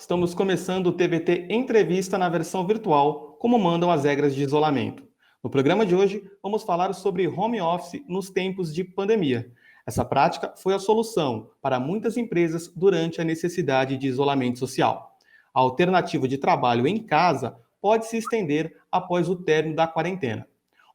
estamos começando o TVT Entrevista na versão virtual, como mandam as regras de isolamento. No programa de hoje, vamos falar sobre home office nos tempos de pandemia. Essa prática foi a solução para muitas empresas durante a necessidade de isolamento social. A alternativa de trabalho em casa pode se estender após o término da quarentena.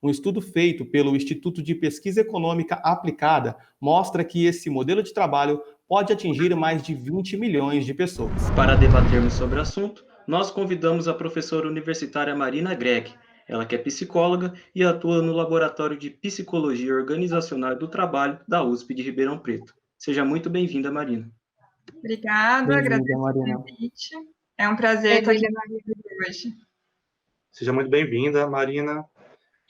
Um estudo feito pelo Instituto de Pesquisa Econômica Aplicada mostra que esse modelo de trabalho pode atingir mais de 20 milhões de pessoas. Para debatermos sobre o assunto, nós convidamos a professora universitária Marina Greg, ela que é psicóloga e atua no Laboratório de Psicologia Organizacional do Trabalho da USP de Ribeirão Preto. Seja muito bem-vinda, Marina. Obrigada, Bem-vinda, agradeço Marina. o convite. É um prazer estar aqui hoje. Seja muito bem-vinda, Marina.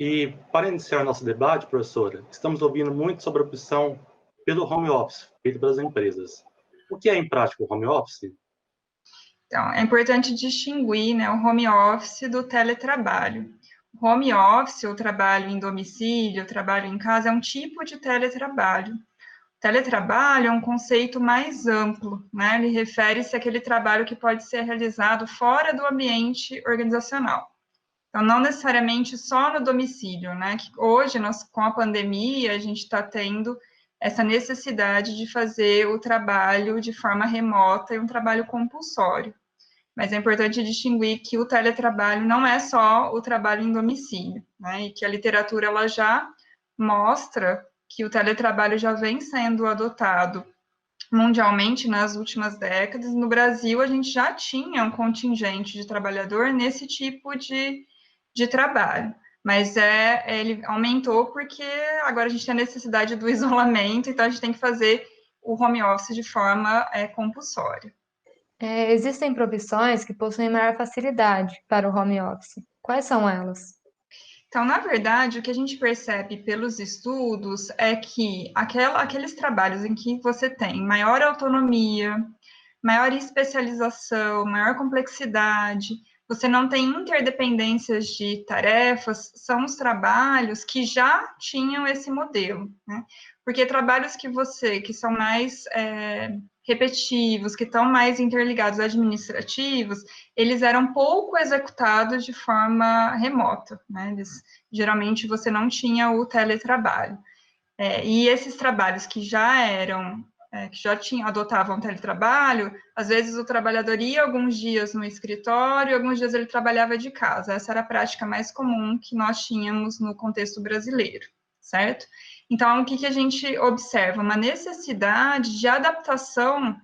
E para iniciar nosso debate, professora, estamos ouvindo muito sobre a opção pelo home office feito pelas empresas. O que é, em prática, o home office? Então, é importante distinguir, né, o home office do teletrabalho. O home office, o trabalho em domicílio, o trabalho em casa, é um tipo de teletrabalho. O teletrabalho é um conceito mais amplo, né? Ele refere-se àquele trabalho que pode ser realizado fora do ambiente organizacional. Então, não necessariamente só no domicílio, né? Que hoje, com a pandemia, a gente está tendo essa necessidade de fazer o trabalho de forma remota e um trabalho compulsório. Mas é importante distinguir que o teletrabalho não é só o trabalho em domicílio, né? E que a literatura ela já mostra que o teletrabalho já vem sendo adotado mundialmente nas últimas décadas. No Brasil, a gente já tinha um contingente de trabalhador nesse tipo de trabalho, mas ele aumentou porque agora a gente tem a necessidade do isolamento, então a gente tem que fazer o home office de forma compulsória. Existem profissões que possuem maior facilidade para o home office. Quais são elas? Então, na verdade, o que a gente percebe pelos estudos é que aqueles trabalhos em que você tem maior autonomia, maior especialização, maior complexidade, você não tem interdependências de tarefas, são os trabalhos que já tinham esse modelo, né? Porque trabalhos que são mais repetitivos, que estão mais interligados administrativos, eles eram pouco executados de forma remota, né? Geralmente você não tinha o teletrabalho. E esses trabalhos que já adotavam teletrabalho, às vezes o trabalhador ia alguns dias no escritório, alguns dias ele trabalhava de casa. Essa era a prática mais comum que nós tínhamos no contexto brasileiro, certo? Então, o que a gente observa? Uma necessidade de adaptação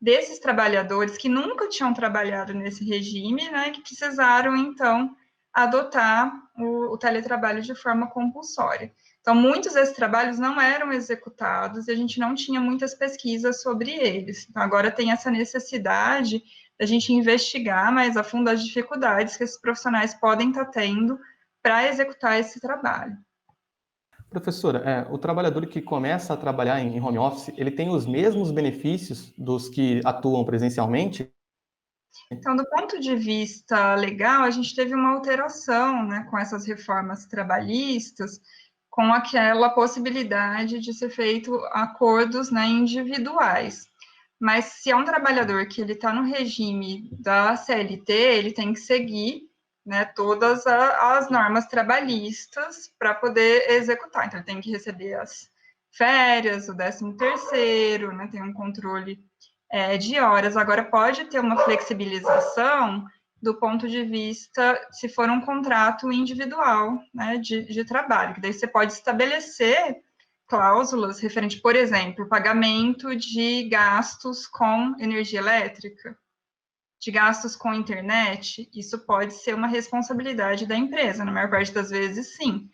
desses trabalhadores que nunca tinham trabalhado nesse regime, né, que precisaram, então, adotar o teletrabalho de forma compulsória. Então, muitos desses trabalhos não eram executados e a gente não tinha muitas pesquisas sobre eles. Então, agora tem essa necessidade da gente investigar mais a fundo as dificuldades que esses profissionais podem estar tendo para executar esse trabalho. Professora, o trabalhador que começa a trabalhar em home office, ele tem os mesmos benefícios dos que atuam presencialmente? Então, do ponto de vista legal, a gente teve uma alteração, né, com essas reformas trabalhistas, com aquela possibilidade de ser feito acordos, né, individuais. Mas se é um trabalhador que ele está no regime da CLT, ele tem que seguir, né, todas as normas trabalhistas para poder executar. Então, ele tem que receber as férias, o 13º, né, tem um controle de horas. Agora, pode ter uma flexibilização do ponto de vista, se for um contrato individual, né, de trabalho, que daí você pode estabelecer cláusulas referente, por exemplo, pagamento de gastos com energia elétrica, de gastos com internet. Isso pode ser uma responsabilidade da empresa, na maior parte das vezes, sim.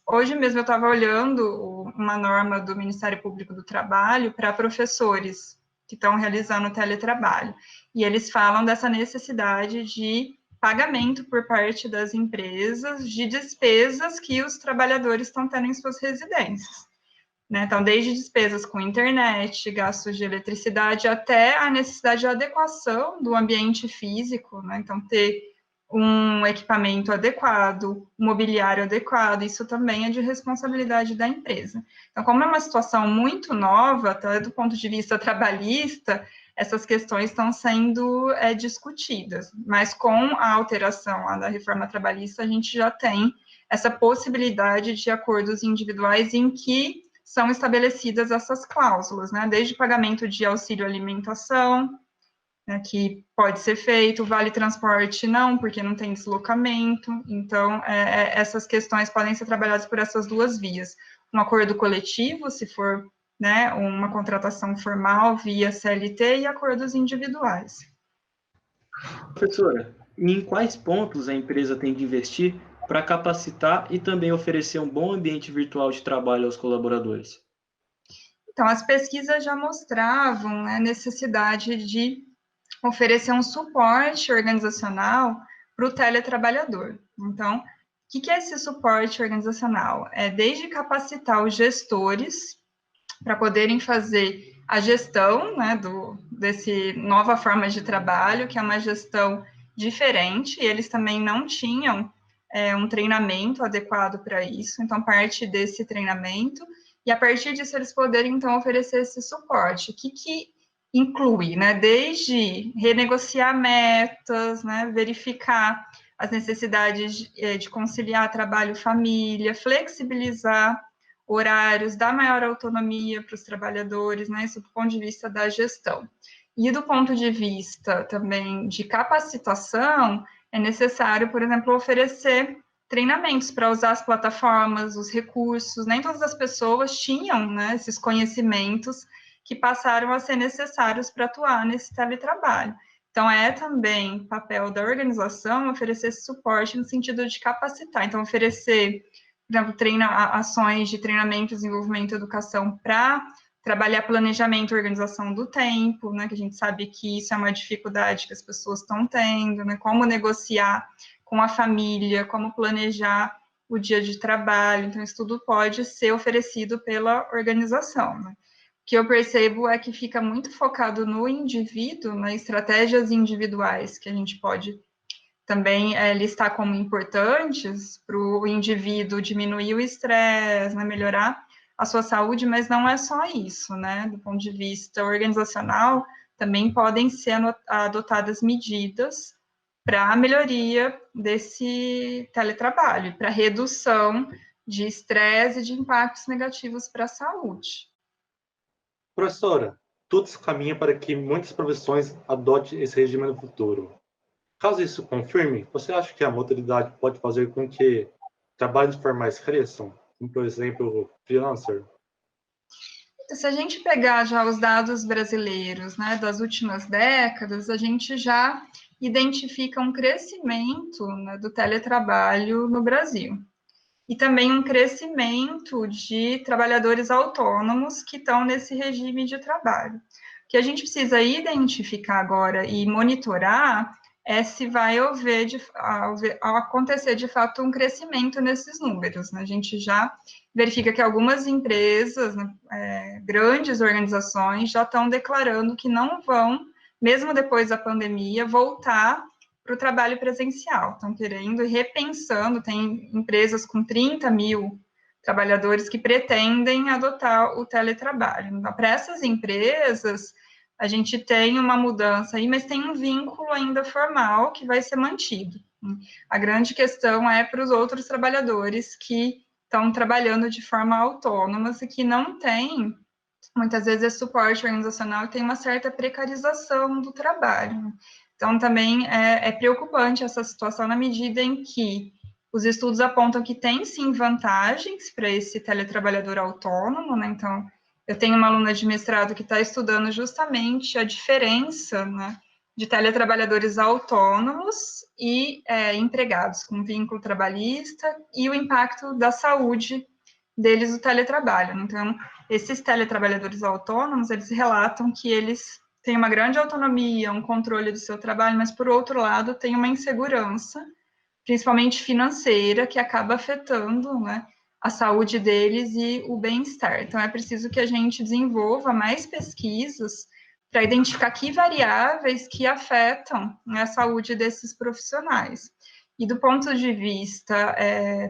Hoje mesmo eu estava olhando uma norma do Ministério Público do Trabalho para professores que estão realizando o teletrabalho, e eles falam dessa necessidade de pagamento por parte das empresas de despesas que os trabalhadores estão tendo em suas residências, né? Então, desde despesas com internet, gastos de eletricidade, até a necessidade de adequação do ambiente físico, né? Então, ter um equipamento adequado, um mobiliário adequado, isso também é de responsabilidade da empresa. Então, como é uma situação muito nova, tá, do ponto de vista trabalhista, essas questões estão sendo discutidas, mas com a alteração lá da reforma trabalhista, a gente já tem essa possibilidade de acordos individuais em que são estabelecidas essas cláusulas, né, desde pagamento de auxílio alimentação, né, que pode ser feito, vale transporte não, porque não tem deslocamento, então essas questões podem ser trabalhadas por essas duas vias, um acordo coletivo, se for, né, uma contratação formal via CLT, e acordos individuais. Professora, em quais pontos a empresa tem de investir para capacitar e também oferecer um bom ambiente virtual de trabalho aos colaboradores? Então, as pesquisas já mostravam, né, a necessidade de oferecer um suporte organizacional para o teletrabalhador. Então, o que é esse suporte organizacional? É desde capacitar os gestores para poderem fazer a gestão, né, desse nova forma de trabalho, que é uma gestão diferente, e eles também não tinham um treinamento adequado para isso, então parte desse treinamento, e a partir disso eles poderem, então, oferecer esse suporte. O que inclui, né, desde renegociar metas, né, verificar as necessidades de conciliar trabalho e família, flexibilizar horários, dar maior autonomia para os trabalhadores, né, isso do ponto de vista da gestão. E do ponto de vista também de capacitação, é necessário, por exemplo, oferecer treinamentos para usar as plataformas, os recursos, nem todas as pessoas tinham, né, esses conhecimentos que passaram a ser necessários para atuar nesse teletrabalho. Então, é também papel da organização oferecer esse suporte no sentido de capacitar. Então, oferecer, por exemplo, ações de treinamento, desenvolvimento e educação para trabalhar planejamento e organização do tempo, né, que a gente sabe que isso é uma dificuldade que as pessoas estão tendo, né, como negociar com a família, como planejar o dia de trabalho. Então, isso tudo pode ser oferecido pela organização, né. O que eu percebo é que fica muito focado no indivíduo, nas estratégias individuais, que a gente pode também listar como importantes para o indivíduo diminuir o estresse, né, melhorar a sua saúde, mas não é só isso, né? Do ponto de vista organizacional, também podem ser adotadas medidas para a melhoria desse teletrabalho, para redução de estresse e de impactos negativos para a saúde. Professora, tudo se caminha para que muitas profissões adotem esse regime no futuro. Caso isso confirme, você acha que a modalidade pode fazer com que trabalhos formais cresçam, como, por exemplo, freelancer? Se a gente pegar já os dados brasileiros, né, das últimas décadas, a gente já identifica um crescimento, né, do teletrabalho no Brasil. E também um crescimento de trabalhadores autônomos que estão nesse regime de trabalho. O que a gente precisa identificar agora e monitorar é se vai acontecer de fato um crescimento nesses números, né? A gente já verifica que algumas empresas, né, grandes organizações, já estão declarando que não vão, mesmo depois da pandemia, voltar para o trabalho presencial, estão querendo e repensando, tem empresas com 30 mil trabalhadores que pretendem adotar o teletrabalho. Então, para essas empresas, a gente tem uma mudança aí, mas tem um vínculo ainda formal que vai ser mantido. A grande questão é para os outros trabalhadores que estão trabalhando de forma autônoma e que não têm, muitas vezes, esse suporte organizacional e tem uma certa precarização do trabalho. Então, também é preocupante essa situação na medida em que os estudos apontam que tem, sim, vantagens para esse teletrabalhador autônomo, né? Então, eu tenho uma aluna de mestrado que está estudando justamente a diferença, né, de teletrabalhadores autônomos e empregados com vínculo trabalhista e o impacto da saúde deles no teletrabalho. Então, esses teletrabalhadores autônomos, eles relatam que eles têm uma grande autonomia, um controle do seu trabalho, mas, por outro lado, tem uma insegurança, principalmente financeira, que acaba afetando, né, a saúde deles e o bem-estar. Então, é preciso que a gente desenvolva mais pesquisas para identificar que variáveis que afetam, né, a saúde desses profissionais. E do ponto de vista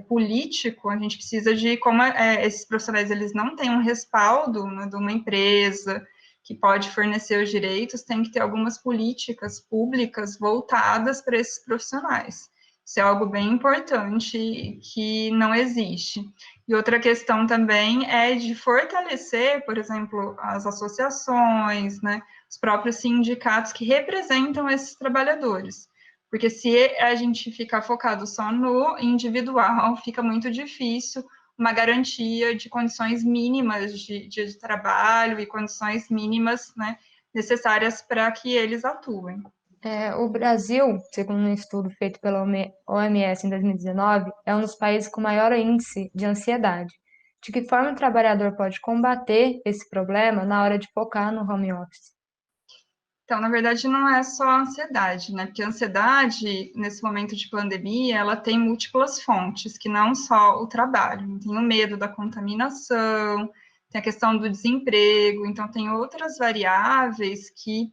político, a gente precisa de como esses profissionais eles não têm um respaldo, né, de uma empresa que pode fornecer os direitos, tem que ter algumas políticas públicas voltadas para esses profissionais. Isso é algo bem importante que não existe. E outra questão também é de fortalecer, por exemplo, as associações, né, os próprios sindicatos que representam esses trabalhadores. Porque se a gente ficar focado só no individual, fica muito difícil uma garantia de condições mínimas de trabalho e condições mínimas, né, necessárias para que eles atuem. O Brasil, segundo um estudo feito pela OMS em 2019, é um dos países com maior índice de ansiedade. De que forma o trabalhador pode combater esse problema na hora de focar no home office? Então, na verdade, não é só a ansiedade, né? Porque a ansiedade, nesse momento de pandemia, ela tem múltiplas fontes, que não só o trabalho. Tem o medo da contaminação, tem a questão do desemprego, então tem outras variáveis que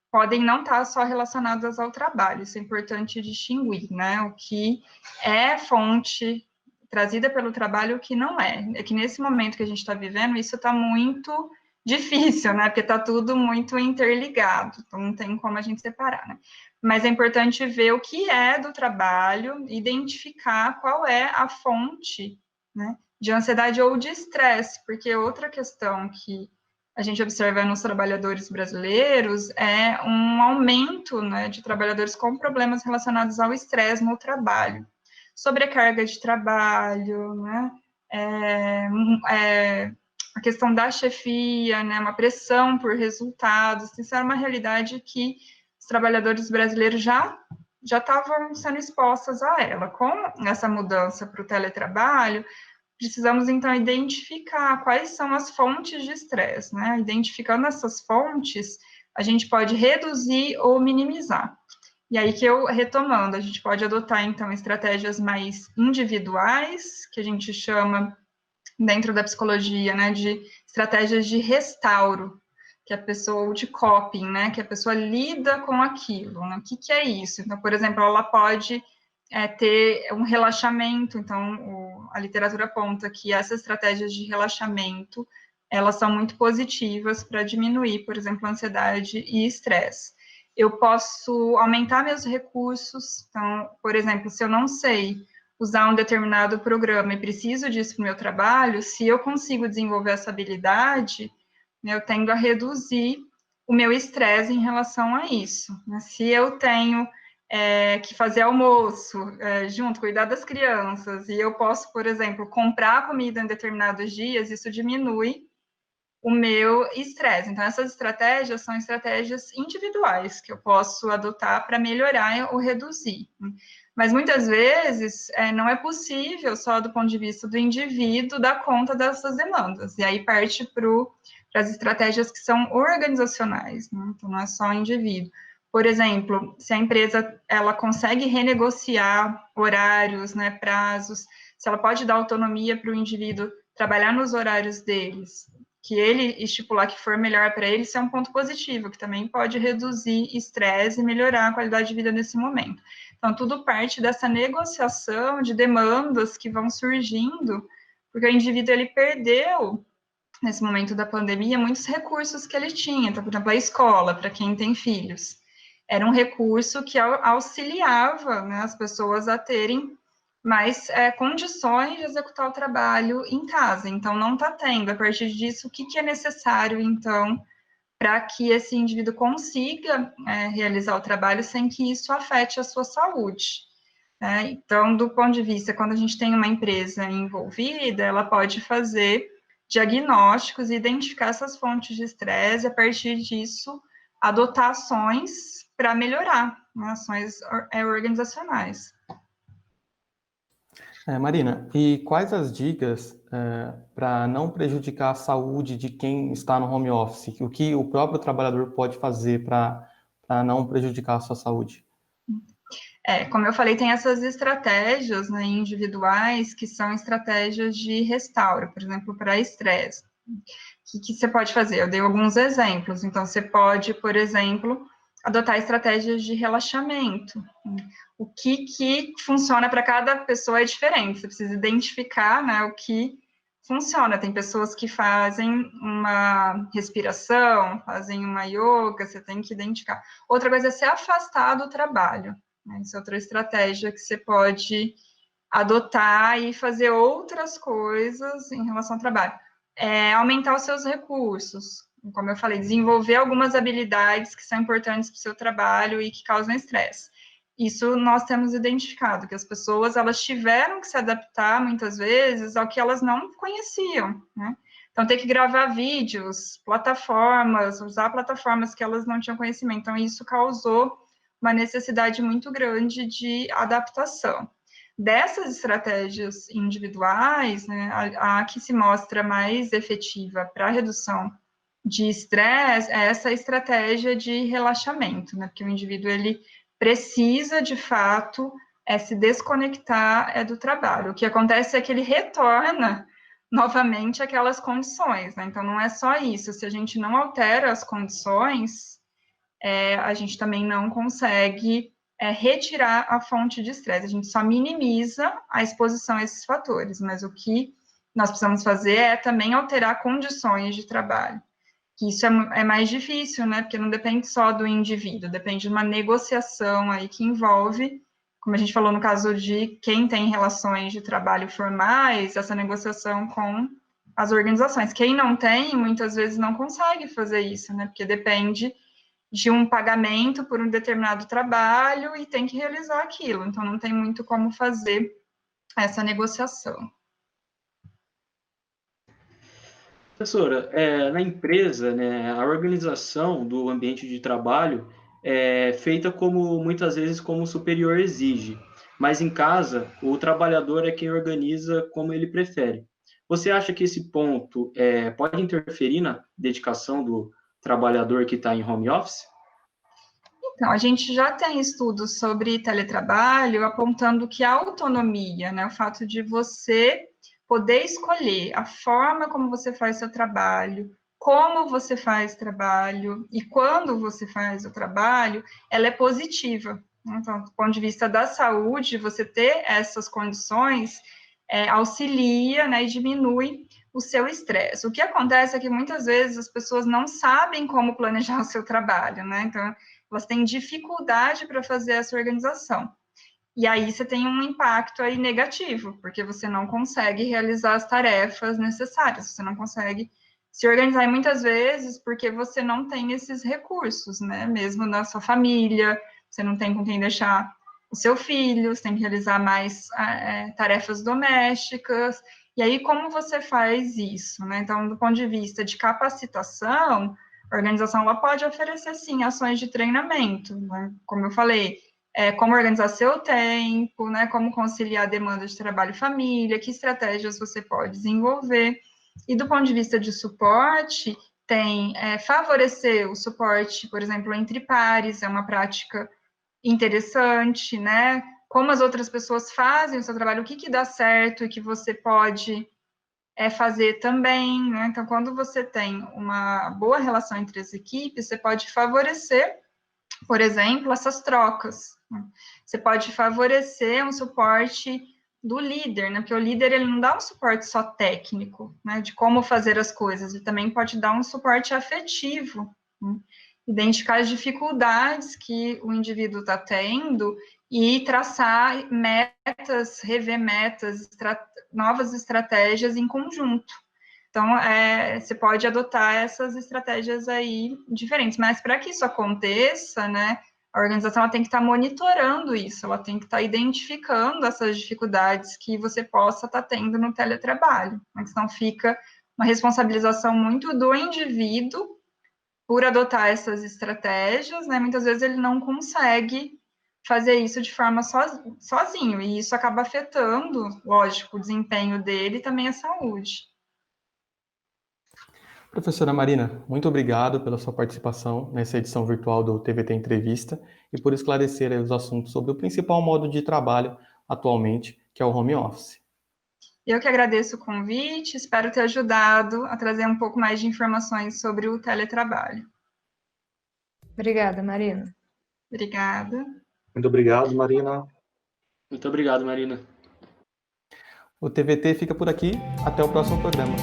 podem não estar só relacionadas ao trabalho. Isso é importante distinguir, né? O que é fonte trazida pelo trabalho e o que não é. É que nesse momento que a gente está vivendo, isso está muito difícil, né? Porque está tudo muito interligado, então não tem como a gente separar, né? Mas é importante ver o que é do trabalho, identificar qual é a fonte, né, de ansiedade ou de estresse, porque outra questão que a gente observa nos trabalhadores brasileiros é um aumento, né, de trabalhadores com problemas relacionados ao estresse no trabalho, sobrecarga de trabalho, né, a questão da chefia, né, uma pressão por resultados. Isso era uma realidade que os trabalhadores brasileiros já estavam sendo expostos a ela. Com essa mudança para o teletrabalho, precisamos, então, identificar quais são as fontes de estresse, né? Identificando essas fontes, a gente pode reduzir ou minimizar. E aí que eu, retomando, a gente pode adotar, então, estratégias mais individuais, que a gente chama, dentro da psicologia, né, de estratégias de restauro, que a pessoa, de coping, né, que a pessoa lida com aquilo, né? O que é isso? Então, por exemplo, ela pode ter um relaxamento, então a literatura aponta que essas estratégias de relaxamento, elas são muito positivas para diminuir, por exemplo, ansiedade e estresse. Eu posso aumentar meus recursos, então, por exemplo, se eu não sei usar um determinado programa e preciso disso para o meu trabalho, se eu consigo desenvolver essa habilidade, né, eu tendo a reduzir o meu estresse em relação a isso. Né? Se eu tenho que fazer almoço junto, cuidar das crianças, e eu posso, por exemplo, comprar comida em determinados dias, isso diminui o meu estresse. Então, essas estratégias são estratégias individuais que eu posso adotar para melhorar ou reduzir. Mas, muitas vezes, não é possível, só do ponto de vista do indivíduo, dar conta dessas demandas. E aí parte para as estratégias que são organizacionais, né? Então, não é só o indivíduo. Por exemplo, se a empresa ela consegue renegociar horários, né, prazos, se ela pode dar autonomia para o indivíduo trabalhar nos horários deles, que ele estipular que for melhor para ele, isso é um ponto positivo, que também pode reduzir estresse e melhorar a qualidade de vida nesse momento. Então, tudo parte dessa negociação de demandas que vão surgindo, porque o indivíduo, ele perdeu, nesse momento da pandemia, muitos recursos que ele tinha. Então, por exemplo, a escola, para quem tem filhos, era um recurso que auxiliava, né, as pessoas a terem mais condições de executar o trabalho em casa. Então, não está tendo. A partir disso, o que é necessário, então, para que esse indivíduo consiga realizar o trabalho sem que isso afete a sua saúde? Então, do ponto de vista, quando a gente tem uma empresa envolvida, ela pode fazer diagnósticos e identificar essas fontes de estresse, e a partir disso, adotar ações para melhorar, né, ações organizacionais. Marina, e quais as dicas para não prejudicar a saúde de quem está no home office? O que o próprio trabalhador pode fazer para não prejudicar a sua saúde? Como eu falei, tem essas estratégias, né, individuais, que são estratégias de restauro, por exemplo, para estresse. O que você pode fazer? Eu dei alguns exemplos. Então, você pode, por exemplo, adotar estratégias de relaxamento. O que funciona para cada pessoa é diferente. Você precisa identificar, né, o que funciona. Tem pessoas que fazem uma respiração, fazem uma yoga, você tem que identificar. Outra coisa é se afastar do trabalho, né? Isso é outra estratégia que você pode adotar e fazer outras coisas em relação ao trabalho. Aumentar os seus recursos, como eu falei, desenvolver algumas habilidades que são importantes para o seu trabalho e que causam estresse. Isso nós temos identificado, que as pessoas, elas tiveram que se adaptar, muitas vezes, ao que elas não conheciam, né? Então, ter que gravar vídeos, plataformas, usar plataformas que elas não tinham conhecimento. Então, isso causou uma necessidade muito grande de adaptação. Dessas estratégias individuais, né, a que se mostra mais efetiva para a redução de estresse é essa estratégia de relaxamento, né, porque o indivíduo, ele precisa, de fato, se desconectar do trabalho. O que acontece é que ele retorna novamente aquelas condições, né, então não é só isso, se a gente não altera as condições, a gente também não consegue retirar a fonte de estresse, a gente só minimiza a exposição a esses fatores, mas o que nós precisamos fazer é também alterar condições de trabalho, que isso é mais difícil, né, porque não depende só do indivíduo, depende de uma negociação aí que envolve, como a gente falou no caso de quem tem relações de trabalho formais, essa negociação com as organizações. Quem não tem, muitas vezes não consegue fazer isso, né, porque depende de um pagamento por um determinado trabalho e tem que realizar aquilo, então não tem muito como fazer essa negociação. Professora, na empresa, né, a organização do ambiente de trabalho é feita como, muitas vezes, como o superior exige, mas em casa, o trabalhador é quem organiza como ele prefere. Você acha que esse ponto pode interferir na dedicação do trabalhador que está em home office? Então, a gente já tem estudos sobre teletrabalho apontando que a autonomia, né, o fato de você poder escolher a forma como você faz seu trabalho, como você faz trabalho e quando você faz o trabalho, ela é positiva. Então, do ponto de vista da saúde, você ter essas condições auxilia, né, e diminui o seu estresse. O que acontece é que muitas vezes as pessoas não sabem como planejar o seu trabalho, né? Então, elas têm dificuldade para fazer essa organização. E aí você tem um impacto aí negativo, porque você não consegue realizar as tarefas necessárias, você não consegue se organizar, e muitas vezes porque você não tem esses recursos, né? Mesmo na sua família, você não tem com quem deixar o seu filho, você tem que realizar mais tarefas domésticas, e aí como você faz isso, né? Então, do ponto de vista de capacitação, a organização ela pode oferecer, sim, ações de treinamento, né? Como eu falei, como organizar seu tempo, né? Como conciliar a demanda de trabalho e família, que estratégias você pode desenvolver. E do ponto de vista de suporte, tem favorecer o suporte, por exemplo, entre pares, é uma prática interessante, né? Como as outras pessoas fazem o seu trabalho, o que dá certo e que você pode fazer também, né? Então, quando você tem uma boa relação entre as equipes, você pode favorecer, por exemplo, essas trocas, né? Você pode favorecer um suporte do líder, né? Porque o líder, ele não dá um suporte só técnico, né? De como fazer as coisas, ele também pode dar um suporte afetivo, né? Identificar as dificuldades que o indivíduo está tendo e traçar metas, rever metas, novas estratégias em conjunto. Então, você pode adotar essas estratégias aí diferentes, mas para que isso aconteça, né, a organização ela tem que estar monitorando isso, ela tem que estar identificando essas dificuldades que você possa estar tendo no teletrabalho, né, senão fica uma responsabilização muito do indivíduo por adotar essas estratégias, né, muitas vezes ele não consegue fazer isso de forma sozinho, e isso acaba afetando, lógico, o desempenho dele e também a saúde. Professora Marina, muito obrigado pela sua participação nessa edição virtual do TVT Entrevista e por esclarecer aí os assuntos sobre o principal modo de trabalho atualmente, que é o home office. Eu que agradeço o convite, espero ter ajudado a trazer um pouco mais de informações sobre o teletrabalho. Obrigada, Marina. Obrigada. Muito obrigado, Marina. Muito obrigado, Marina. O TVT fica por aqui. Até o próximo programa.